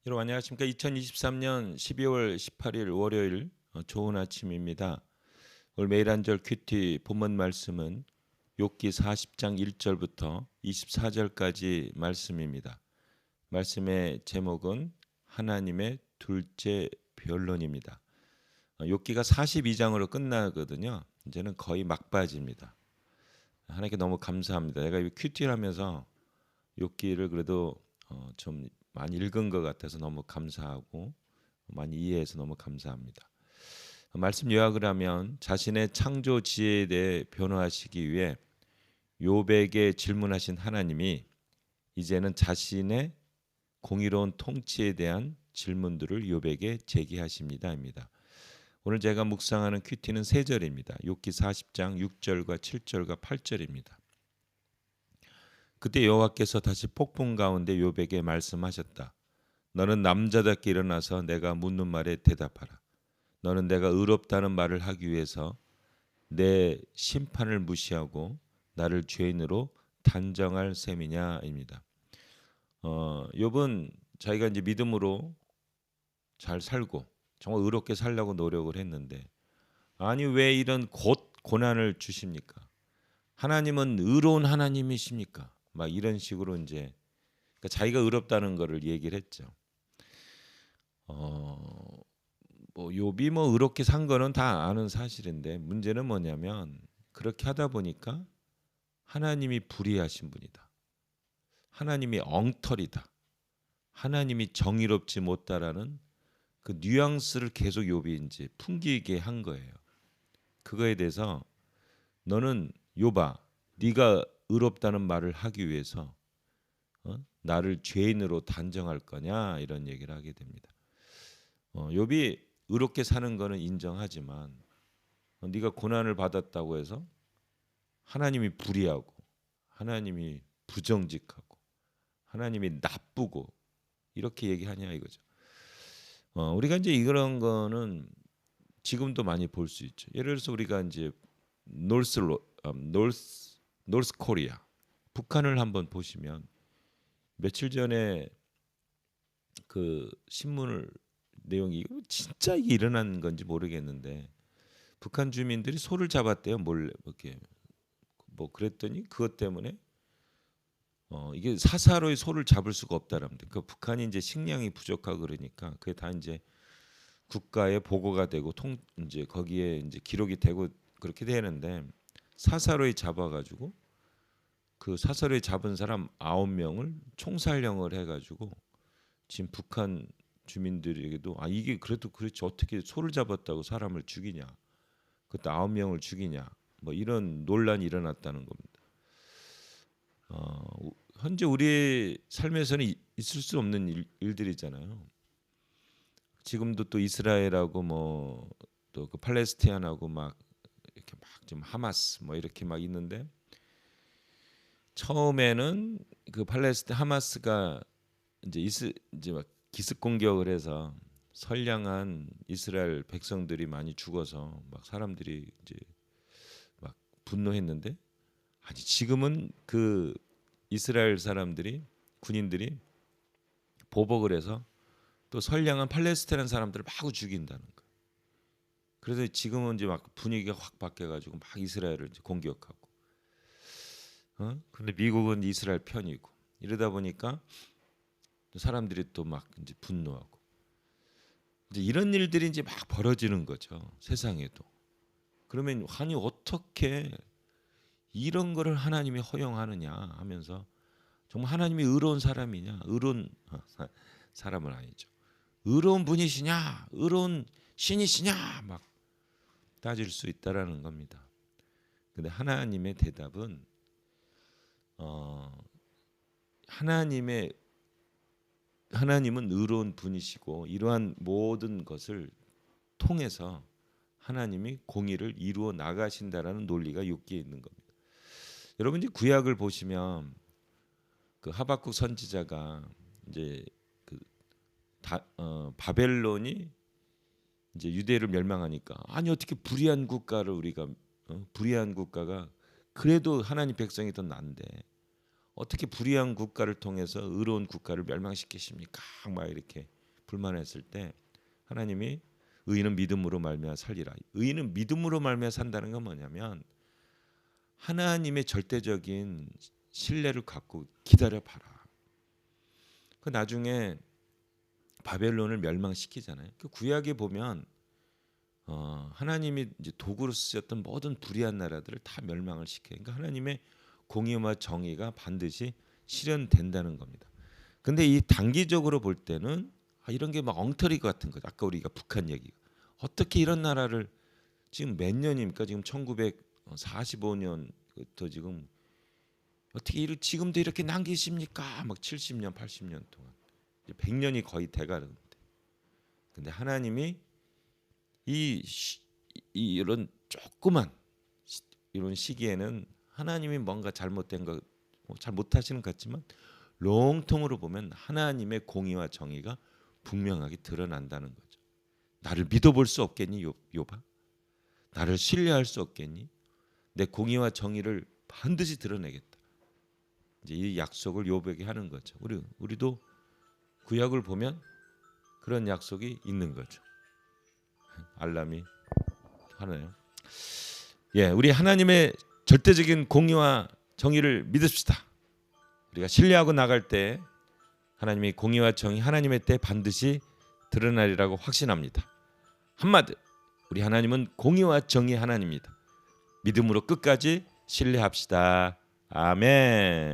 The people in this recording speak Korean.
여러분 안녕하십니까? 2023년 12월 18일 월요일 좋은 아침입니다. 오늘 매일 한절 큐티 본문 말씀은 욥기 40장 1절부터 24절까지 말씀입니다. 말씀의 제목은 하나님의 둘째 변론입니다. 욥기가 42장으로 끝나거든요. 이제는 거의 막바지입니다. 하나님께 너무 감사합니다. 내가 이 큐티를 하면서 욥기를 그래도 좀 많이 읽은 것 같아서 너무 감사하고 많이 이해해서 너무 감사합니다. 말씀 요약을 하면 자신의 창조 지혜에 대해 변호하시기 위해 욥에게 질문하신 하나님이 이제는 자신의 공의로운 통치에 대한 질문들을 욥에게 제기하십니다입니다. 오늘 제가 묵상하는 큐티는 세 절입니다. 욥기 40장 6절과 7절과 8절입니다. 그때 여호와께서 다시 폭풍 가운데 욥에게 말씀하셨다. 너는 남자답게 일어나서 내가 묻는 말에 대답하라. 너는 내가 의롭다는 말을 하기 위해서 내 심판을 무시하고 나를 죄인으로 단정할 셈이냐입니다. 욥은 자기가 이제 믿음으로 잘 살고 정말 의롭게 살려고 노력을 했는데 아니 왜 이런 고난을 주십니까? 하나님은 의로운 하나님이십니까? 막 이런 식으로 이제 그러니까 자기가 의롭다는 거를 얘기를 했죠. 뭐 욥이 뭐 의롭게 산 거는 다 아는 사실인데 문제는 뭐냐면 그렇게 하다 보니까 하나님이 불의하신 분이다. 하나님이 엉터리다. 하나님이 정의롭지 못다라는 그 뉘앙스를 계속 욥이 이제 풍기게 한 거예요. 그거에 대해서 너는 욥아, 네가 의롭다는 말을 하기 위해서 나를 죄인으로 단정할 거냐 이런 얘기를 하게 됩니다. 욥이 의롭게 사는 거는 인정하지만 네가 고난을 받았다고 해서 하나님이 불의하고 하나님이 부정직하고 하나님이 나쁘고 이렇게 얘기하냐 이거죠. 우리가 이제 이런 거는 지금도 많이 볼 수 있죠. 예를 들어서 우리가 이제 노스 코리아 북한을 한번 보시면 며칠 전에 그 신문을 내용이 진짜 이게 일어난 건지 모르겠는데 북한 주민들이 소를 잡았대요. 몰래 이렇게 뭐 그랬더니 그것 때문에 이게 사사로이 소를 잡을 수가 없다랍니다. 그 북한이 이제 식량이 부족하고 그러니까 그게 다 이제 국가에 보고가 되고 이제 거기에 이제 기록이 되고 그렇게 되는데 사사로이 잡아가지고 그 사사로이 잡은 사람 9명을 총살령을 해가지고 지금 북한 주민들에게도 아 이게 그래도 그렇지 어떻게 소를 잡았다고 사람을 죽이냐 그것도 9명을 죽이냐 뭐 이런 논란이 일어났다는 겁니다. 현재 우리의 삶에서는 있을 수 없는 일들이잖아요. 지금도 또 이스라엘하고 뭐 또 그 팔레스타인하고 막 이렇게 막 좀 하마스 뭐 이렇게 막 있는데 처음에는 그 팔레스타인 하마스가 이제 막 기습 공격을 해서 선량한 이스라엘 백성들이 많이 죽어서 막 사람들이 이제 막 분노했는데 아니 지금은 그 이스라엘 사람들이 군인들이 보복을 해서 또 선량한 팔레스타인 사람들을 마구 죽인다는 거예요. 그래서 지금은 이제 막 분위기가 확 바뀌어가지고 막 이스라엘을 이제 공격하고, 근데 미국은 이스라엘 편이고 이러다 보니까 사람들이 또 막 이제 분노하고 이제 이런 일들이 이제 막 벌어지는 거죠 세상에도. 그러면 아니 어떻게 이런 거를 하나님이 허용하느냐 하면서 정말 하나님이 의로운 사람이냐 의로운 사람은 아니죠. 의로운 분이시냐 의로운 신이시냐 막 따질 수 있다라는 겁니다. 근데 하나님의 대답은 하나님의 하나님은 의로운 분이시고 이러한 모든 것을 통해서 하나님이 공의를 이루어 나가신다라는 논리가 욥기에 있는 겁니다. 여러분 이제 구약을 보시면 그 하박국 선지자가 이제 그 바벨론이 이제 유대를 멸망하니까 아니 어떻게 불의한 국가를 우리가 불의한 국가가 그래도 하나님 백성이 더 난데 어떻게 불의한 국가를 통해서 의로운 국가를 멸망시키십니까? 막 이렇게 불만했을 때 하나님이 의인은 믿음으로 말미암아 살리라. 의인은 믿음으로 말미암아 산다는 건 뭐냐면 하나님의 절대적인 신뢰를 갖고 기다려 봐라. 그 나중에 바벨론을 멸망시키잖아요. 그 구약에 보면 하나님이 이제 도구로 쓰셨던 모든 불의한 나라들을 다 멸망을 시켜요. 그러니까 하나님의 공의와 정의가 반드시 실현된다는 겁니다. 근데 이 단기적으로 볼 때는 이런 게 막 엉터리 같은 거죠. 아까 우리가 북한 얘기. 어떻게 이런 나라를 지금 몇 년입니까? 지금 1945년부터 지금 어떻게 지금도 이렇게 남기십니까? 막 70년, 80년 동안. 이제 100년이 거의 돼가는데. 근데 하나님이 이런 조그만 이런 시기에는 하나님이 뭔가 잘못된 거 잘 못하시는 것 같지만 롱통으로 보면 하나님의 공의와 정의가 분명하게 드러난다는 거죠. 나를 믿어볼 수 없겠니, 욥아? 나를 신뢰할 수 없겠니? 내 공의와 정의를 반드시 드러내겠다. 이제 이 약속을 욥에게 하는 거죠. 우리도 구약을 보면 그런 약속이 있는 거죠. 알람이 하나요? 예, 우리 하나님의 절대적인 공의와 정의를 믿읍시다. 우리가 신뢰하고 나갈 때 하나님의 공의와 정의 하나님의 때 반드시 드러나리라고 확신합니다. 한마디 우리 하나님은 공의와 정의 하나님입니다. 믿음으로 끝까지 신뢰합시다. 아멘.